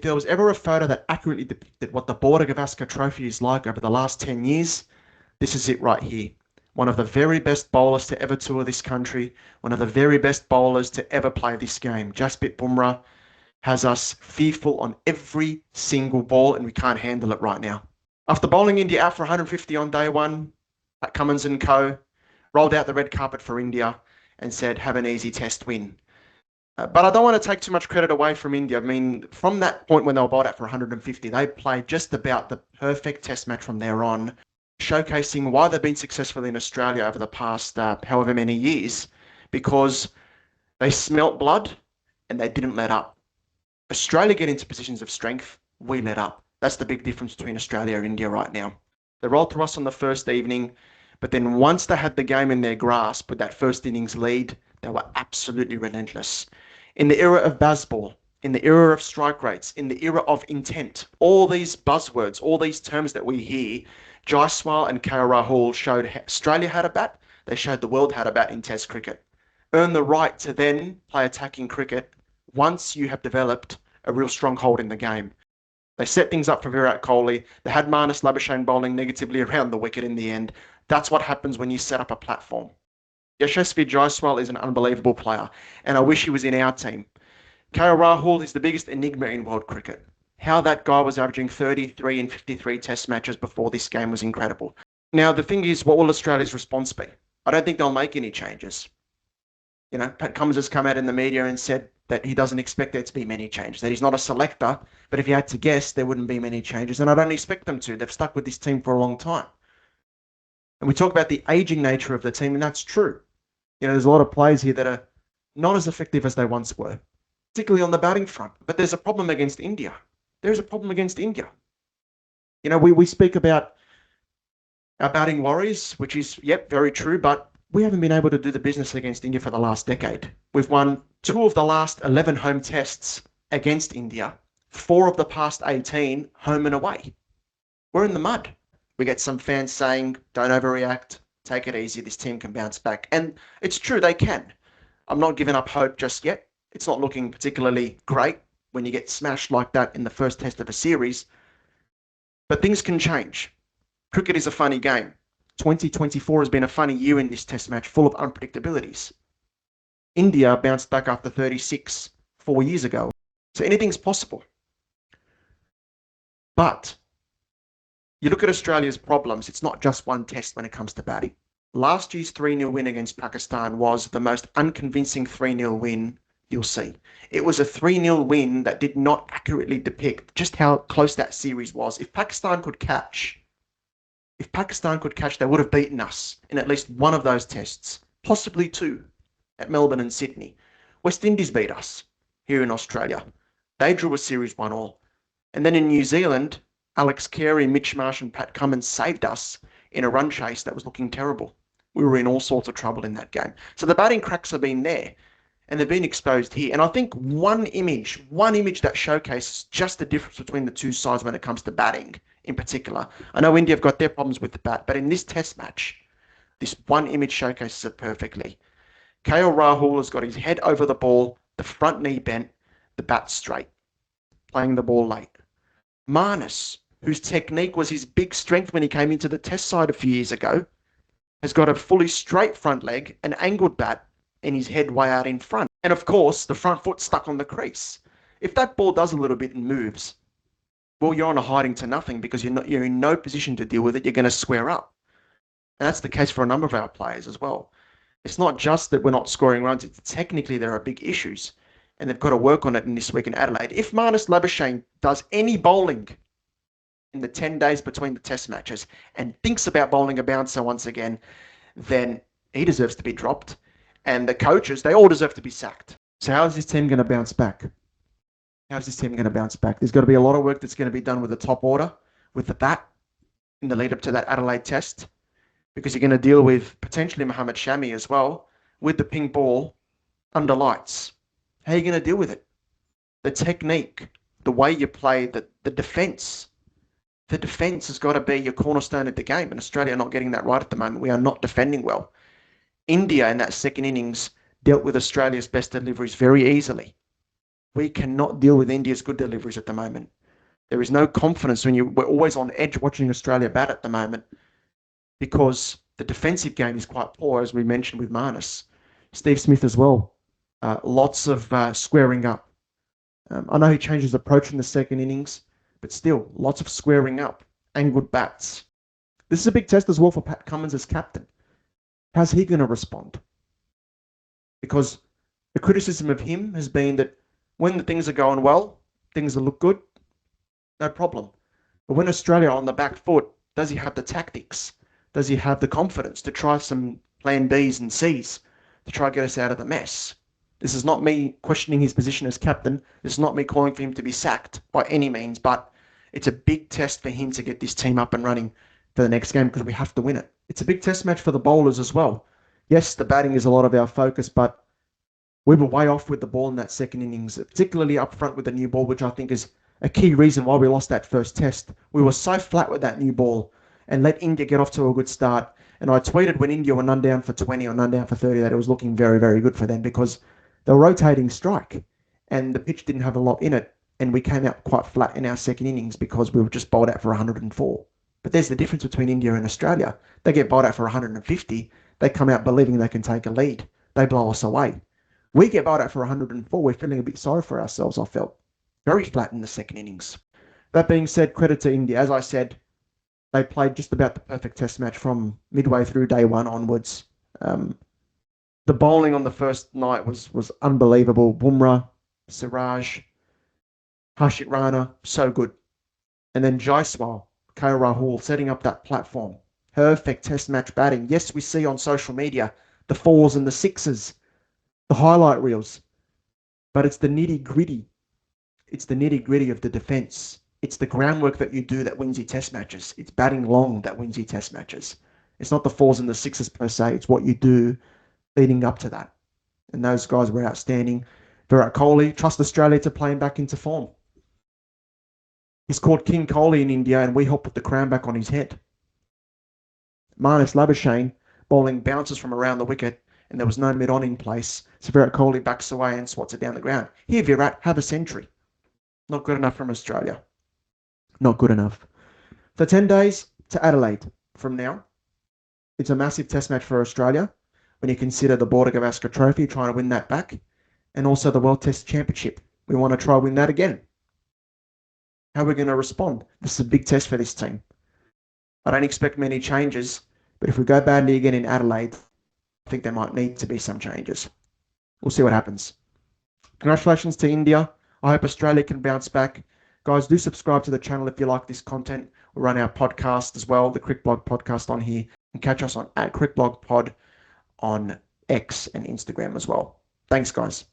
there was ever a photo that accurately depicted what the Border Gavaskar Trophy is like over the last 10 years, this is it right here. One of the very best bowlers to ever tour this country, one of the very best bowlers to ever play this game. Jasprit Bumrah has us fearful on every single ball, and we can't handle it right now. After bowling India out for 150 on day one, Pat Cummins and co. rolled out the red carpet for India and said, have an easy test win. But I don't want to take too much credit away from India. I mean, from that point when they were bowled out for 150, they played just about the perfect test match from there on, showcasing why they've been successful in Australia over the past however many years, because they smelt blood and they didn't let up. Australia get into positions of strength, we let up. That's the big difference between Australia and India right now. They rolled through us on the first evening, but then once they had the game in their grasp with that first innings lead, they were absolutely relentless. In the era of Bazball, in the era of strike rates, in the era of intent, all these buzzwords, all these terms that we hear, Jaiswal and KL Rahul showed Australia how to bat, they showed the world how to bat in Test cricket. Earn the right to then play attacking cricket once you have developed a real stronghold in the game. They set things up for Virat Kohli. They had Marnus Labuschagne bowling negatively around the wicket in the end. That's what happens when you set up a platform. Yashasvi Jaiswal is an unbelievable player, and I wish he was in our team. KL Rahul is the biggest enigma in world cricket. How that guy was averaging 33 and 53 test matches before this game was incredible. Now, the thing is, what will Australia's response be? I don't think they'll make any changes. You know, Pat Cummins has come out in the media and said that he doesn't expect there to be many changes, that he's not a selector, but if you had to guess, there wouldn't be many changes, and I don't expect them to. They've stuck with this team for a long time. And we talk about the aging nature of the team, and that's true. You know, there's a lot of players here that are not as effective as they once were, particularly on the batting front. But there's a problem against India. There's a problem against India. You know, we speak about our batting worries, which is, yep, very true, but we haven't been able to do the business against India for the last decade. We've won 2 of the last 11 home tests against India, 4 of the past 18 home and away. We're in the mud. We get some fans saying, don't overreact, take it easy, this team can bounce back. And it's true, they can. I'm not giving up hope just yet. It's not looking particularly great when you get smashed like that in the first test of a series. But things can change. Cricket is a funny game. 2024 has been a funny year in this test match, full of unpredictabilities. India bounced back after 36 4 years ago. So anything's possible. But you look at Australia's problems, it's not just one test when it comes to batting. Last year's 3-0 win against Pakistan was the most unconvincing 3-0 win you'll see. It was a 3-0 win that did not accurately depict just how close that series was. If Pakistan could catch, they would have beaten us in at least one of those tests, possibly 2 at Melbourne and Sydney. West Indies beat us here in Australia. They drew a series 1-1. And then in New Zealand, Alex Carey, Mitch Marsh and Pat Cummins saved us in a run chase that was looking terrible. We were in all sorts of trouble in that game. So the batting cracks have been there and they've been exposed here. And I think one image that showcases just the difference between the two sides when it comes to batting in particular. I know India have got their problems with the bat, but in this test match, this one image showcases it perfectly. KL Rahul has got his head over the ball, the front knee bent, the bat straight, playing the ball late. Marnus, whose technique was his big strength when he came into the test side a few years ago, has got a fully straight front leg, an angled bat, and his head way out in front. And of course, the front foot stuck on the crease. If that ball does a little bit and moves, well, you're on a hiding to nothing because you're in no position to deal with it. You're going to square up. And that's the case for a number of our players as well. It's not just that we're not scoring runs. It's technically there are big issues. And they've got to work on it in this week in Adelaide. If Marnus Labuschagne does any bowling in the 10 days between the test matches and thinks about bowling a bouncer once again, then he deserves to be dropped. And the coaches, they all deserve to be sacked. So how is this team going to bounce back? How's this team going to bounce back? There's got to be a lot of work that's going to be done with the top order, with the bat, in the lead up to that Adelaide test, because you're going to deal with potentially Mohammad Shami as well, with the pink ball under lights. How are you going to deal with it? The technique, the way you play, the defence. The defence has got to be your cornerstone of the game, and Australia are not getting that right at the moment. We are not defending well. India in that second innings dealt with Australia's best deliveries very easily. We cannot deal with India's good deliveries at the moment. There is no confidence we're always on edge watching Australia bat at the moment because the defensive game is quite poor, as we mentioned with Marnus. Steve Smith as well. Lots of squaring up. I know he changed his approach in the second innings, but still, lots of squaring up and good bats. This is a big test as well for Pat Cummins as captain. How's he going to respond? Because the criticism of him has been that when the things are going well, things look good, no problem. But when Australia are on the back foot, does he have the tactics? Does he have the confidence to try some plan Bs and Cs to try to get us out of the mess? This is not me questioning his position as captain. This is not me calling for him to be sacked by any means, but it's a big test for him to get this team up and running for the next game because we have to win it. It's a big test match for the bowlers as well. Yes, the batting is a lot of our focus, but we were way off with the ball in that second innings, particularly up front with the new ball, which I think is a key reason why we lost that first test. We were so flat with that new ball and let India get off to a good start. And I tweeted when India were none down for 20 or none down for 30 that it was looking very, very good for them because they were rotating strike and the pitch didn't have a lot in it. And we came out quite flat in our second innings because we were just bowled out for 104. But there's the difference between India and Australia. They get bowled out for 150. They come out believing they can take a lead. They blow us away. We get bowled out for 104. We're feeling a bit sorry for ourselves, I felt. Very flat in the second innings. That being said, credit to India. As I said, they played just about the perfect test match from midway through day one onwards. The bowling on the first night was unbelievable. Bumrah, Siraj, Harshit Rana, so good. And then Jaiswal, KL Rahul setting up that platform. Perfect test match batting. Yes, we see on social media the fours and the sixes, the highlight reels, but it's the nitty gritty. It's the nitty gritty of the defense. It's the groundwork that you do that wins you test matches. It's batting long that wins you test matches. It's not the fours and the sixes per se. It's what you do leading up to that. And those guys were outstanding. Virat Kohli, trust Australia to play him back into form. He's called King Kohli in India and we helped put the crown back on his head. Marnus Labuschagne bowling bounces from around the wicket and there was no mid-on in place. So Virat Kohli backs away and swats it down the ground. Here, Virat, have a century. Not good enough from Australia. Not good enough. For 10 days to Adelaide from now. It's a massive test match for Australia when you consider the Border Gavaskar Trophy, trying to win that back, and also the World Test Championship. We want to try win that again. How are we going to respond? This is a big test for this team. I don't expect many changes, but if we go badly again in Adelaide, I think there might need to be some changes. We'll see what happens. Congratulations to India. I hope Australia can bounce back. Guys, do subscribe to the channel if you like this content. We run our podcast as well, the Crickblog podcast on here, and catch us on @CrickblogPod on X and Instagram as well. Thanks, guys.